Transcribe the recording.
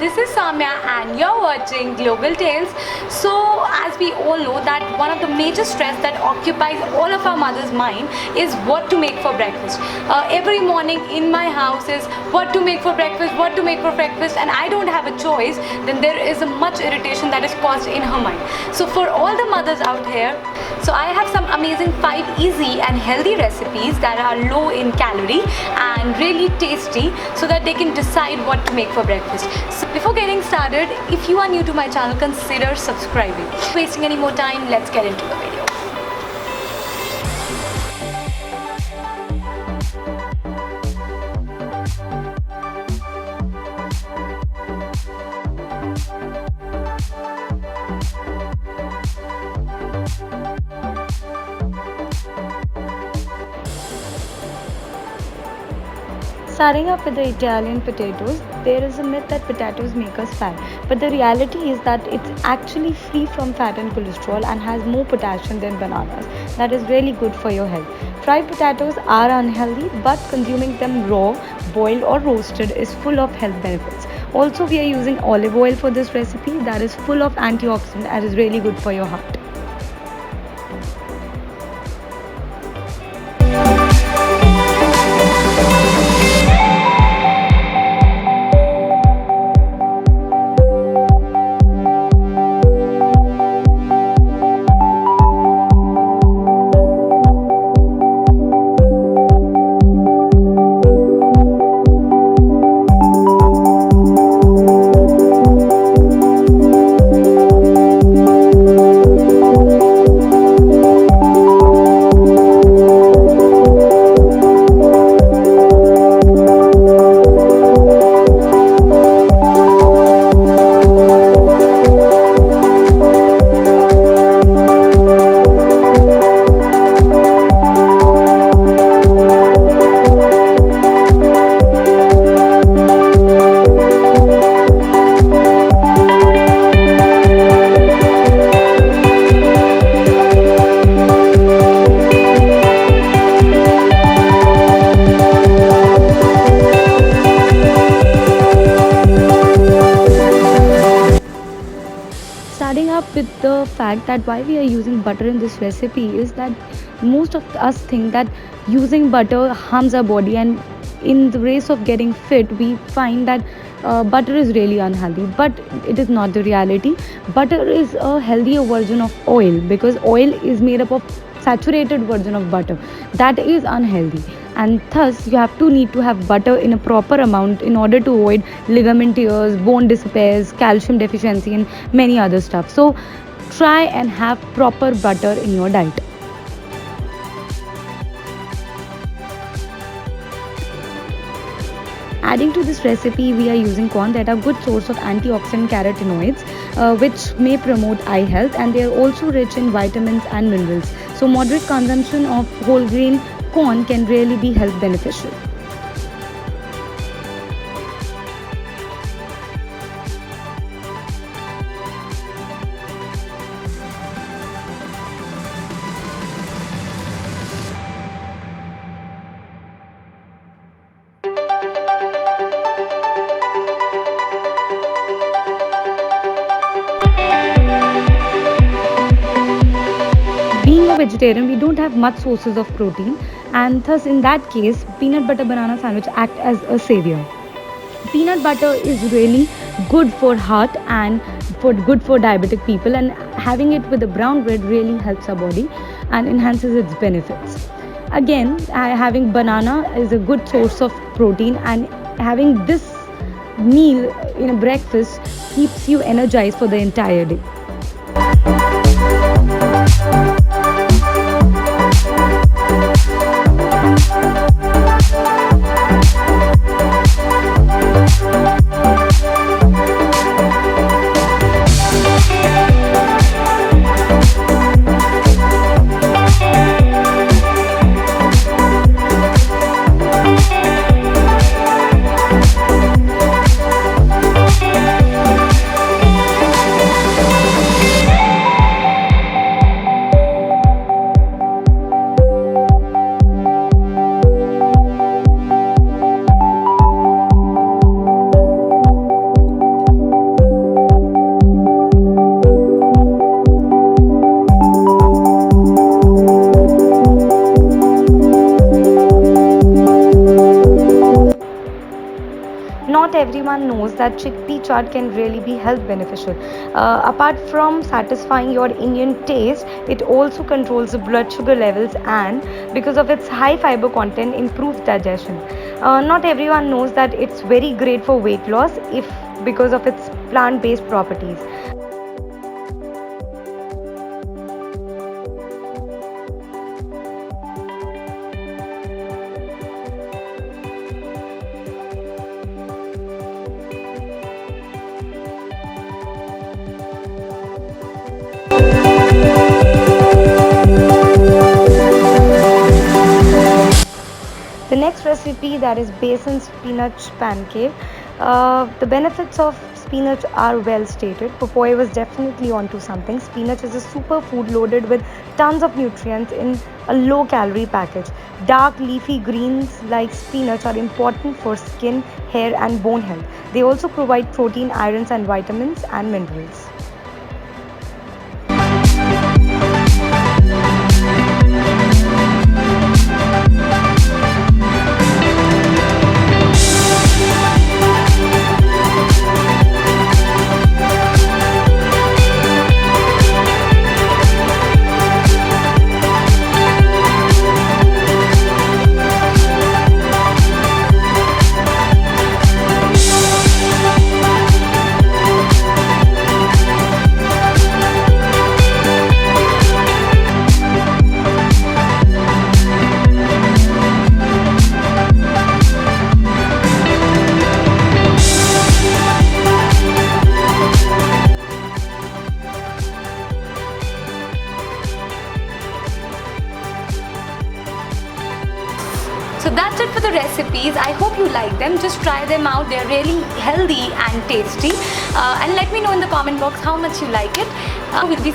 this is Somya and you're watching Global Tales. So as we all know that one of the major stress that occupies all of our mother's mind is what to make for breakfast. Every morning in my house is what to make for breakfast, and I don't have a choice, then there is a much irritation that is caused in her mind. So for all the mothers out here, so I have some amazing 5 easy and healthy recipes that are low in calorie and really tasty so that they can decide what to make for breakfast. So before getting started, if you are new to my channel, consider subscribing. Wasting any more time, let's get into the video. Starting up with the Italian potatoes, there is a myth that potatoes make us fat, but the reality is that it's actually free from fat and cholesterol and has more potassium than bananas. That is really good for your health. Fried potatoes are unhealthy, but consuming them raw, boiled or roasted is full of health benefits. Also, we are using olive oil for this recipe that is full of antioxidants and is really good for your heart. Starting up with the fact that why we are using butter in this recipe is that most of us think that using butter harms our body, and in the race of getting fit we find that butter is really unhealthy, but it is not the reality. Butter is a healthier version of oil because oil is made up of saturated version of butter that is unhealthy, and thus you need to have butter in a proper amount in order to avoid ligament tears, bone disappears, calcium deficiency and many other stuff. So try and have proper butter in your diet. Adding to this recipe, we are using corn that are good source of antioxidant carotenoids, which may promote eye health, and they are also rich in vitamins and minerals. So moderate consumption of whole grain corn can really be health beneficial. Being a vegetarian, we don't have much sources of protein, and thus in that case peanut butter banana sandwich act as a savior. Peanut butter is really good for heart and good for diabetic people, and having it with the brown bread really helps our body and enhances its benefits. Again, having banana is a good source of protein, and having this meal in a breakfast keeps you energized for the entire day. everyone knows that chickpea chaat can really be health beneficial. Apart from satisfying your Indian taste, it also controls the blood sugar levels and, because of its high fiber content, improves digestion. Not everyone knows that it's very great for weight loss if because of its plant-based properties. The next recipe, that is basin spinach pancake. The benefits of spinach are well stated. Popoy was definitely onto something. Spinach is a superfood loaded with tons of nutrients in a low calorie package. Dark leafy greens like spinach are important for skin, hair, and bone health. They also provide protein, irons, and vitamins and minerals. So that's it for the recipes. I hope you like them. Just try them out. They're really healthy and tasty. And let me know in the comment box how much you like it. We'll be